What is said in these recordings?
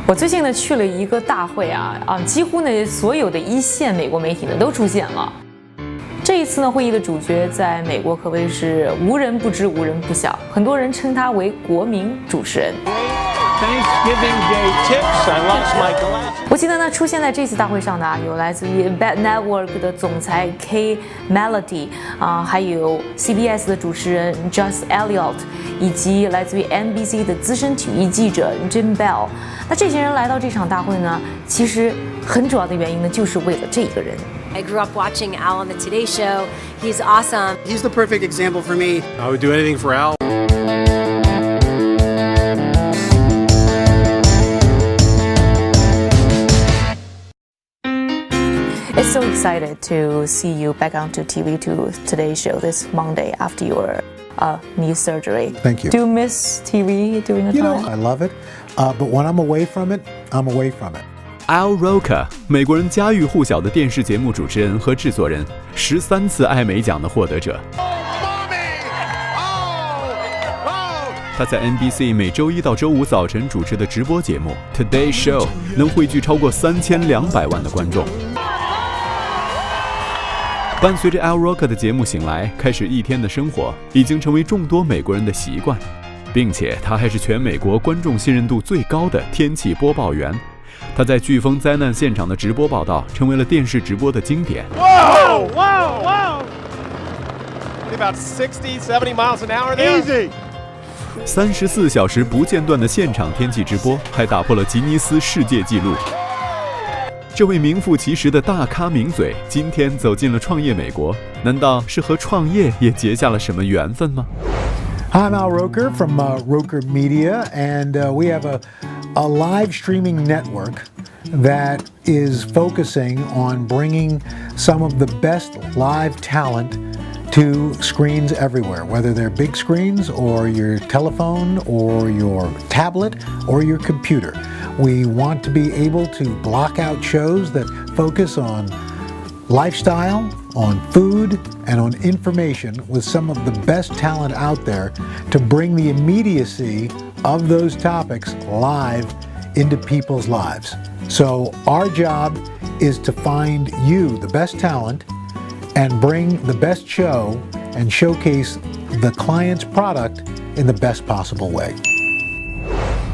我最近呢去了一个大会几乎呢所有的一线美国媒体呢都出现了。这一次呢会议的主角在美国可谓是无人不知无人不晓，很多人称他为国民主持人。我记得呢，出现在这次大会上的有来自于 Bad Network 的总裁 K Melody 还有 CBS 的主持人 Just Elliott， 以及来自于 NBC 的资深体育记者 Jim Bell。那这些人来到这场大会呢，其实很主要的原因呢，就是为了这一个人。I grew up watching Al on the Today Show. He's awesome. He's the perfect example for me. I would do anything for Al. It's so excited to see you back onto TV to Today's Show this Monday after your knee surgery. Thank you. Do you miss TV during the time? You know, I love it, but when I'm away from it, I'm away from it. Al Roker， 美国人家喻户晓的电视节目主持人和制作人，13次艾美奖的获得者。他在 NBC 每周一到周五早晨主持的直播节目 Today Show 能汇聚超过3200万的观众。伴随着 Al Roker 的节目醒来，开始一天的生活，已经成为众多美国人的习惯，并且他还是全美国观众信任度最高的天气播报员。他在飓风灾难现场的直播报道成为了电视直播的经典。Whoa, whoa, whoa! About 60, 70 miles an hour there. Easy. 34小时不间断的现场天气直播，还打破了吉尼斯世界纪录。这位名副其实的大咖名嘴，今天走进了创业美国，难道是和创业也结下了什么缘分吗？ I'm Al Roker from Roker Media, and we have a live streaming network that is focusing on bringing some of the best live talent to screens everywhere, whether they're big screens or your telephone or your tablet or your computer. We want to be able to block out shows that focus on lifestyle, on food, and on information with some of the best talent out there to bring the immediacy of those topics live into people's lives. So our job is to find you, the best talent, and bring the best show and showcase the client's product in the best possible way.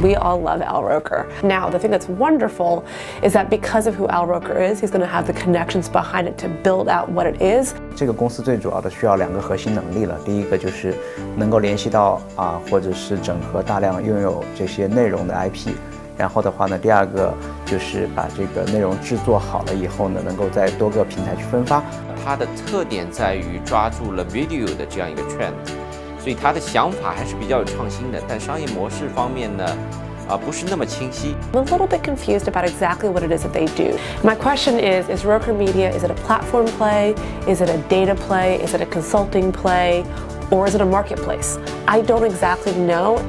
We all love Al Roker. Now, the thing that's wonderful is that because of who Al Roker is, he's going to have the connections behind it to build out what it is. 这个公司最主要的需要2个核心能力了。第一个就是能够联系到或者是整合大量拥有这些内容的 IP。然后的话呢，第2个就是把这个内容制作好了以后呢，能够在多个平台去分发。它的特点在于抓住了 video 的这样一个 trend， 所以它的想法还是比较有创新的，但商业模式方面呢，不是那么清晰。I'm a little bit confused about exactly what it is that they do. My question is Roker Media, is it a platform play? Is it a data play? Is it a consulting play? Or is it a marketplace? I don't exactly know.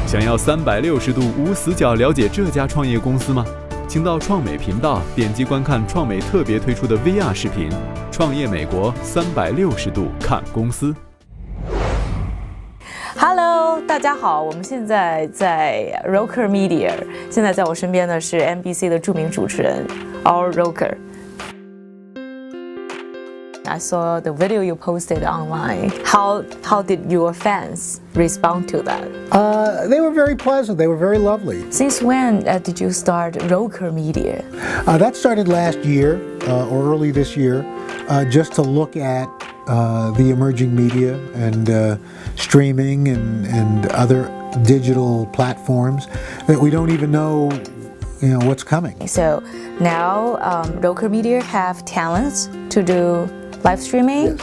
想要360度无死角了解这家创业公司吗？请到创美频道点击观看创美特别推出的 VR 视频《创业美国360度看公司》。Hello， 大家好，我们现在在 Roker Media， 现在在我身边的是 NBC 的著名主持人 Al Roker。I saw the video you posted online. How did your fans respond to that? They were very pleasant. They were very lovely. Since when did you start Roker Media? That started last year or early this year, just to look at the emerging media and streaming and other digital platforms that we don't even know, what's coming. So now Roker Media have talents to do live streaming. Yes.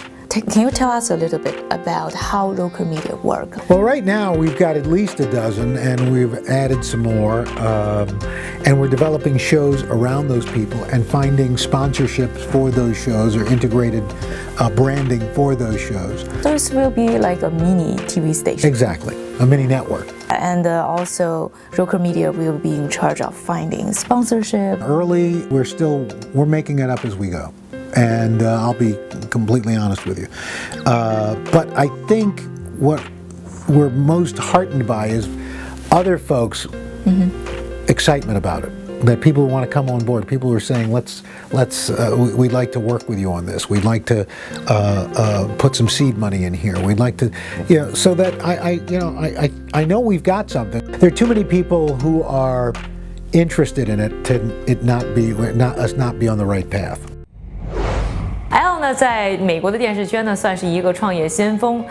Can you tell us a little bit about how Roker Media work? Well, right now we've got at least a dozen, and we've added some more, and we're developing shows around those people and finding sponsorships for those shows or integrated branding for those shows. This will be like a mini TV station. Exactly, a mini network. And also Roker Media will be in charge of finding sponsorship. Early, we're making it up as we go. And I'll be completely honest with you. But I think what we're most heartened by is other folks excitement about it. That people want to come on board. People are saying, we'd like to work with you on this. We'd like to put some seed money in here. We'd like to, so that I know we've got something. There are too many people who are interested in it to us not be on the right path. Al 呢，在美国的电视圈呢，算是一个创业先锋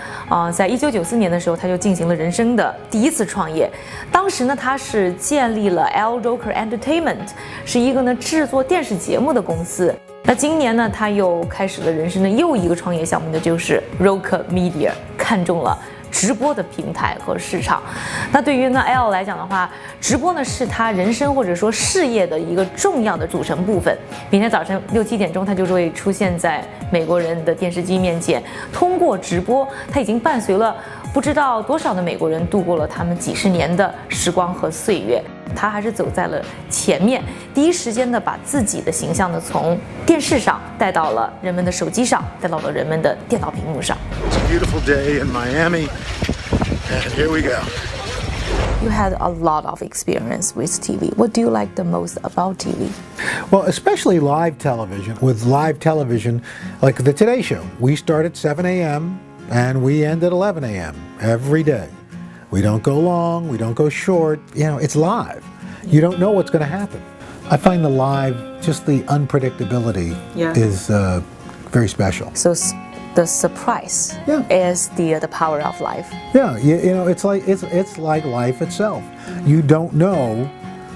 在1994年的时候，他就进行了人生的第一次创业。当时呢，他是建立了 Roker Entertainment， 是一个呢制作电视节目的公司。那今年呢，他又开始了人生的又一个创业项目，那就是 Roker Media， 看中了直播的平台和市场。那对于呢 L 来讲的话，直播呢是他人生或者说事业的一个重要的组成部分。每天早晨6、7点钟，他就会出现在美国人的电视机面前。通过直播，他已经伴随了不知道多少的美国人度过了他们几十年的时光和岁月。他还是走在了前面，第一时间的把自己的形象呢从电视上带到了人们的手机上，带到了人们的电脑屏幕上。It's a beautiful day in Miami, and here we go. You had a lot of experience with TV. What do you like the most about TV? Well, especially live television. With live television, like the Today Show, we start at 7 a.m. and we end at 11 a.m. every day. We don't go long, we don't go short, it's live. You don't know what's going to happen. I find the live, just the unpredictability is very special. So the surprise is the power of life. Yeah, it's like life itself. You don't know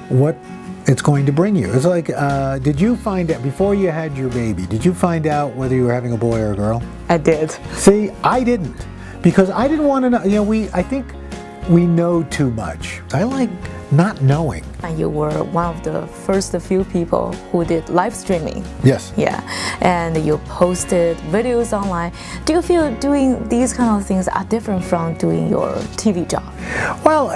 what it's going to bring you. It's like, did you find out, before you had your baby, did you find out whether you were having a boy or a girl? I did. See, I didn't. Because I didn't want to know, I think we know too much. I like not knowing. And you were one of the first few people who did live streaming. Yes. Yeah. And you posted videos online. Do you feel doing these kind of things are different from doing your TV job? Well,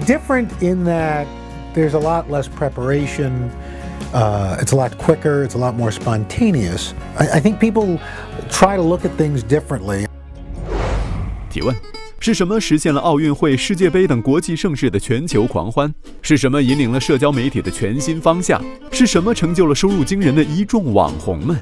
different in that there's a lot less preparation. It's a lot quicker. It's a lot more spontaneous. I think people try to look at things differently. 提问：是什么实现了奥运会、世界杯等国际盛事的全球狂欢？是什么引领了社交媒体的全新方向？是什么成就了收入惊人的一众网红们？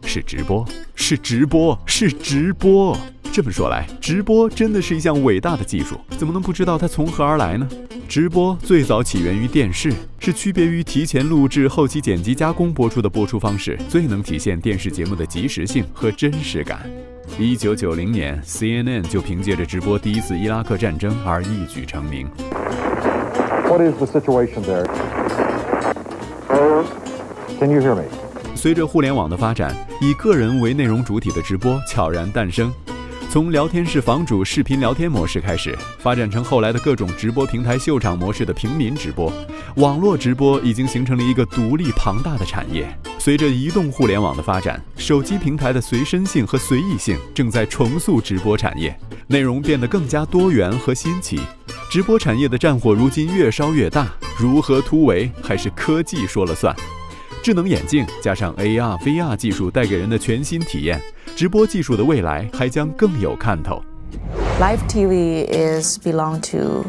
是直播，是直播，是直播。这么说来，直播真的是一项伟大的技术，怎么能不知道它从何而来呢？直播最早起源于电视，是区别于提前录制、后期剪辑加工播出的播出方式，最能体现电视节目的即时性和真实感。1990年 CNN 就凭借着直播第一次伊拉克战争而一举成名。 What is the situation there? Can you hear me? 随着互联网的发展，以个人为内容主体的直播悄然诞生。从聊天室房主视频聊天模式开始，发展成后来的各种直播平台秀场模式的平民直播，网络直播已经形成了一个独立庞大的产业。随着移动互联网的发展，手机平台的随身性和随意性正在重塑直播产业，内容变得更加多元和新奇。直播产业的战火如今越烧越大，如何突围还是科技说了算。智能眼镜加上 AR、VR 技术带给人的全新体验，直播技术的未来还将更有看头。Live TV is belong to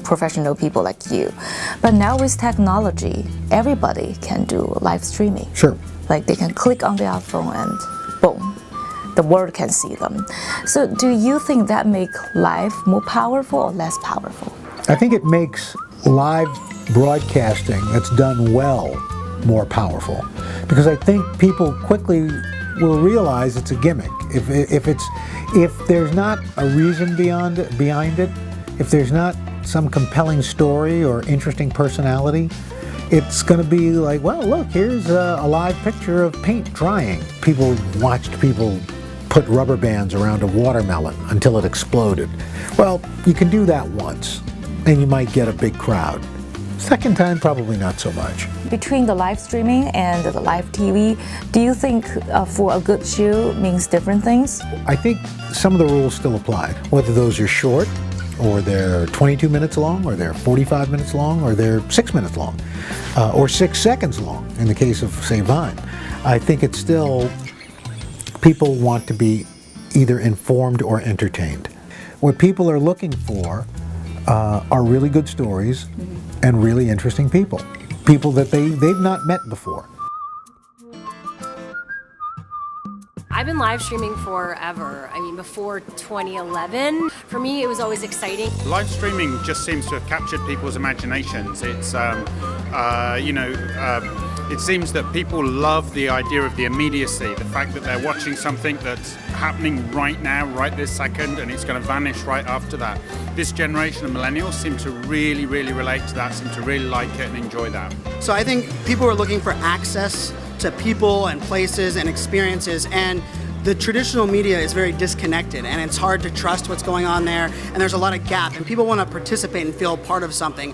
professional people like you, but now with technology, everybody can do live streaming. Sure. Like they can click on their phone and boom, the world can see them. So do you think that make live more powerful or less powerful? I think it makes live broadcasting that's done well more powerful, because I think people quickly will realize it's a gimmick. If there's not a reason behind it, if there's not some compelling story or interesting personality, it's going to be like, well, look, here's a live picture of paint drying. People watched people put rubber bands around a watermelon until it exploded. Well, you can do that once, and you might get a big crowd. Second time, probably not so much. Between the live streaming and the live TV, do you think for a good show means different things? I think some of the rules still apply, whether those are short, or they're 22 minutes long, or they're 45 minutes long, or they're 6 minutes long, or 6 seconds long in the case of, say, Vine. I think it's still, people want to be either informed or entertained. What people are looking for are really good stories and really interesting people that they've not met before. I've been live streaming forever. I mean, before 2011. For me, it was always exciting. Live streaming just seems to have captured people's imaginations. It's, it seems that people love the idea of the immediacy, the fact that they're watching something that's happening right now, right this second, and it's going to vanish right after that. This generation of millennials seem to really, really relate to that, seem to really like it and enjoy that. So I think people are looking for access to people and places and experiences, and the traditional media is very disconnected, and it's hard to trust what's going on there, and there's a lot of gap, and people want to participate and feel part of something.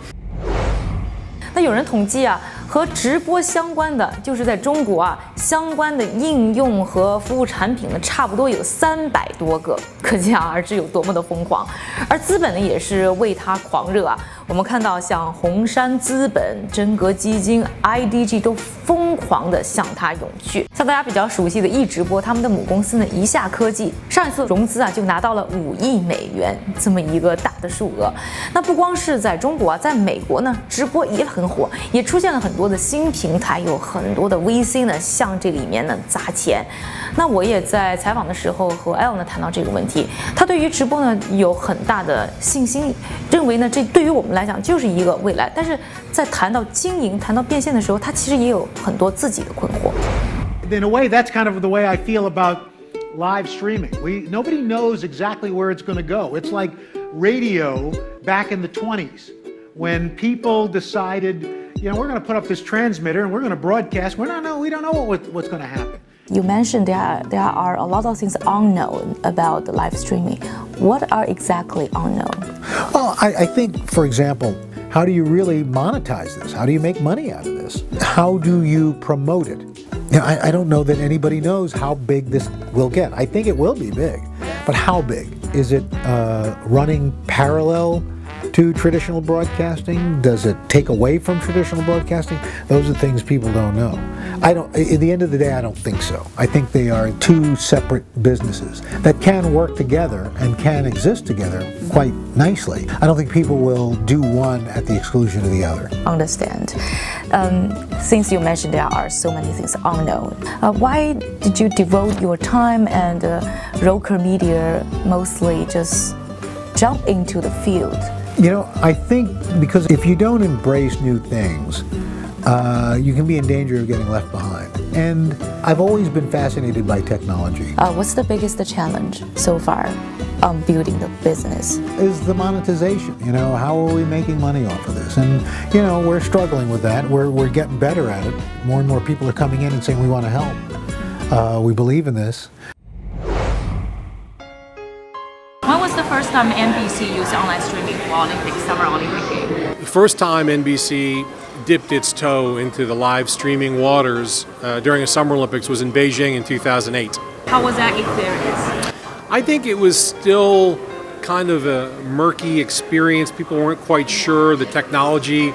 那有人统计啊，和直播相关的，就是在中国啊，相关的应用和服务产品呢，差不多有300多个，可想而知有多么的疯狂。而资本呢，也是为它狂热啊。我们看到像红杉资本、真格基金、IDG 都疯狂地向它涌去。像大家比较熟悉的易直播，他们的母公司呢，一下科技，上一次融资啊就拿到了5亿美元这么一个大的数额。那不光是在中国啊，在美国呢，直播也很火，也出现了很多的新平台，有很多的 VC 呢向这里面呢砸钱。那我也在采访的时候和 L 呢谈到这个问题，他对于直播呢有很大的信心，认为呢这对于我们来讲就是一个未来。但是在谈到经营、谈到变现的时候，他其实也有很多自己的困惑。In a way, that's kind of the way I feel about live streaming. Nobody knows exactly where it's going to go. It's like radio back in the 20s when people decided, we're going to put up this transmitter and we're going to broadcast. We don't know what's going to happen. You mentioned there are a lot of things unknown about the live streaming. What are exactly unknown? Well, I think, for example, how do you really monetize this? How do you make money out of this? How do you promote it? I don't know that anybody knows how big this will get. I think it will be big, but how big? Is it running parallel to traditional broadcasting? Does it take away from traditional broadcasting? Those are things people don't know. At the end of the day, I don't think so. I think they are two separate businesses that can work together and can exist together quite nicely. I don't think people will do one at the exclusion of the other. Understand. Since you mentioned there are so many things unknown, why did you devote your time and Roker Media mostly just jump into the field? I think because if you don't embrace new things, you can be in danger of getting left behind. And I've always been fascinated by technology. What's the biggest challenge so far on building the business? Is the monetization. How are we making money off of this? And, we're struggling with that. We're getting better at it. More and more people are coming in and saying we want to help. We believe in this. When was the first time NBC used online streaming for Olympic Summer Olympic Games? The first time NBC dipped its toe into the live streaming waters during the Summer Olympics was in Beijing in 2008. How was that experience? I think it was still kind of a murky experience. People weren't quite sure. The technology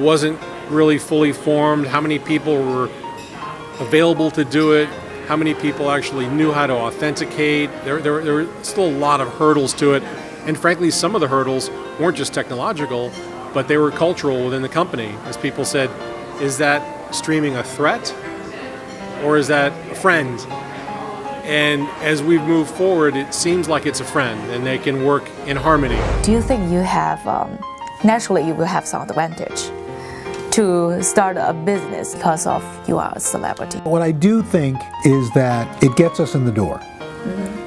wasn't really fully formed. How many people were available to do it? How many people actually knew how to authenticate? There were still a lot of hurdles to it. And frankly, some of the hurdles weren't just technological, but they were cultural within the company. As people said, is that streaming a threat or is that a friend? And as we've moved forward, it seems like it's a friend and they can work in harmony. Do you think you have, naturally you will have some advantage to start a business because of you are a celebrity? What I do think is that it gets us in the door.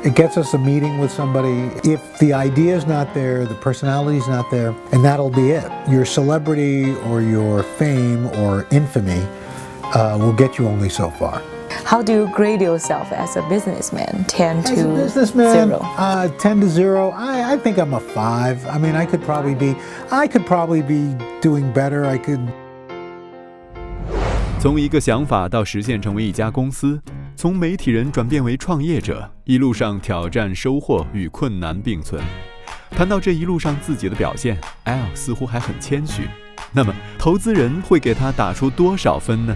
It gets us a meeting with somebody. If the idea is not there, the personality is not there, and that'll be it. Your celebrity or your fame or infamy will get you only so far. How do you grade yourself as a businessman? 10 to 0? As a businessman, 10 to 0. I think I'm a 5. I mean, I could probably be doing better. I could. 从一个想法到实现成为一家公司，从媒体人转变为创业者，一路上挑战、收获与困难并存。谈到这一路上自己的表现 ，L 似乎还很谦虚。那么，投资人会给他打出多少分呢？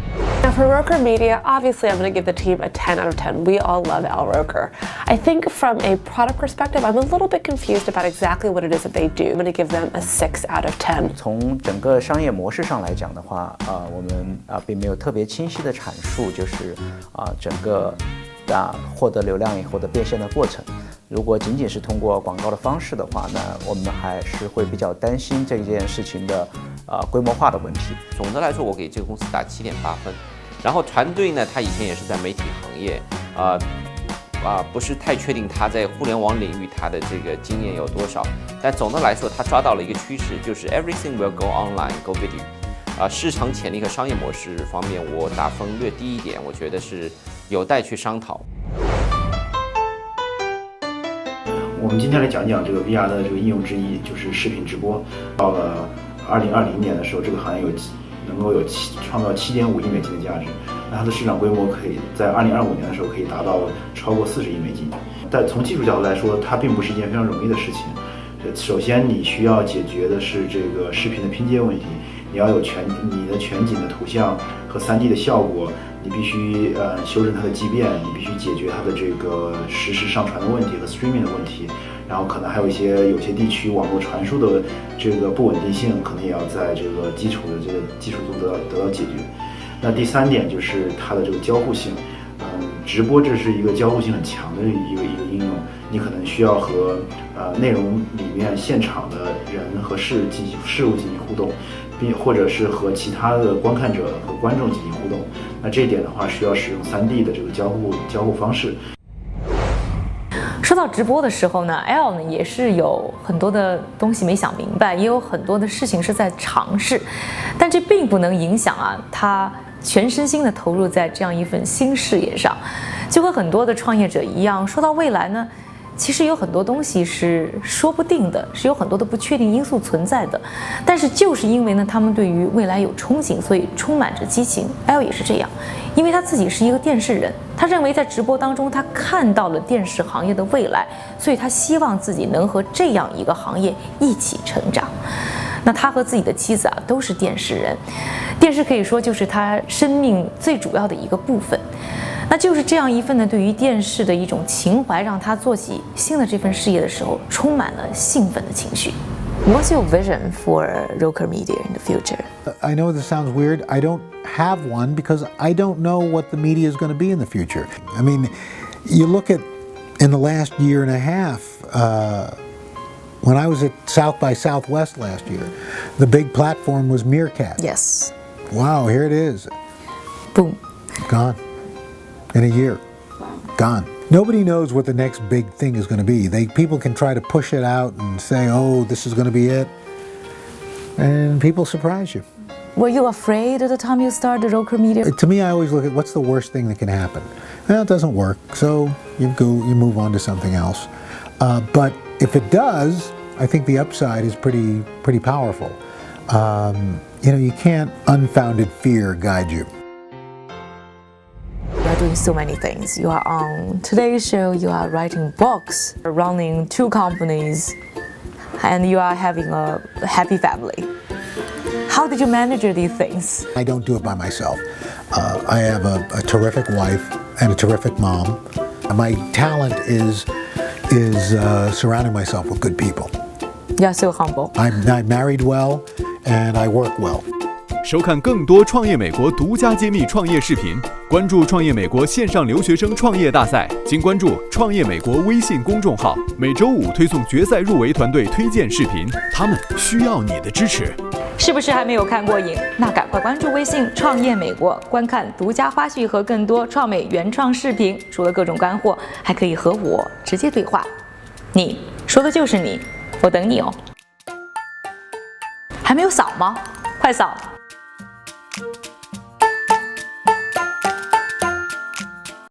Now for Roker Media, obviously I'm going to give the team a 10 out of 10. We all love Al Roker. I think from a product perspective, I'm a little bit confused about exactly what it is that they do. I'm going to give them a 6 out of 10. 从整个商业模式上来讲的话，我们并没有特别清晰的阐述，就是整个获得流量以后的变现的过程。如果仅仅是通过广告的方式的话，那我们还是会比较担心这件事情的规模化的问题。总的来说，我给这个公司打7.8分。然后团队呢，他以前也是在媒体行业，不是太确定他在互联网领域他的这个经验有多少。但总的来说，他抓到了一个趋势，就是 everything will go online, go video。市场潜力和商业模式方面，我打分略低一点，我觉得是有待去商讨。我们今天来讲讲这个 VR 的这个应用之一，就是视频直播。到了2020年的时候，这个行业能够创造7.5亿美金的价值，那它的市场规模可以在2025年的时候可以达到超过40亿美金。但从技术角度来说，它并不是一件非常容易的事情。首先，你需要解决的是这个视频的拼接问题，你要有你的全景的图像和3D 的效果。你必须修正它的畸变，你必须解决它的这个实时上传的问题和 streaming 的问题，然后可能还有有些地区网络传输的这个不稳定性，可能也要在这个基础的这个技术中得到解决。那第3点就是它的这个交互性，直播这是一个交互性很强的一个应用，你可能需要和内容里面现场的人和事物进行互动。或者是和其他的观看者和观众进行互动，那这一点的话需要使用3D 的这个交互方式。说到直播的时候呢 ，L 呢也是有很多的东西没想明白，也有很多的事情是在尝试，但这并不能影响他全身心的投入在这样一份新事业上。就和很多的创业者一样，说到未来呢，其实有很多东西是说不定的，是有很多的不确定因素存在的。但是就是因为呢，他们对于未来有憧憬，所以充满着激情。L 也是这样，因为他自己是一个电视人，他认为在直播当中他看到了电视行业的未来，所以他希望自己能和这样一个行业一起成长。那他和自己的妻子都是电视人，电视可以说就是他生命最主要的一个部分。那就是这样一份呢对于电视的一种情怀，让他做起新的这份事业的时候，充满了兴奋的情绪。What's your vision for Roker Media in the future? I know this sounds weird. I don't have one because I don't know what the media is going to be in the future. I mean, you look at in the last year and a half, when I was at South by Southwest last year, the big platform was Meerkat. Yes. Wow, here it is. Boom. Gone. In a year. Gone. Nobody knows what the next big thing is going to be. People can try to push it out and say, oh, this is going to be it. And people surprise you. Were you afraid at the time you started Roker Media? To me, I always look at what's the worst thing that can happen. Well, it doesn't work, so you move on to something else. But if it does, I think the upside is pretty powerful. You can't unfounded fear guide you. You are doing so many things. You are on today's show, you are writing books, running 2 companies, and you are having a happy family. How did you manage these things? I don't do it by myself. I have a terrific wife and a terrific mom. My talent is surrounding myself with good people. You're so humble. I'm married well, and I work well. 收看更多创业美国独家揭秘创业视频，关注创业美国线上留学生创业大赛，请关注创业美国微信公众号，每周5推送决赛入围团队推荐视频，他们需要你的支持。是不是还没有看过瘾？那赶快关注微信创业美国，观看独家花絮和更多创美原创视频。除了各种干货，还可以和我直接对话。你说的就是你，我等你哦。还没有扫吗？快扫！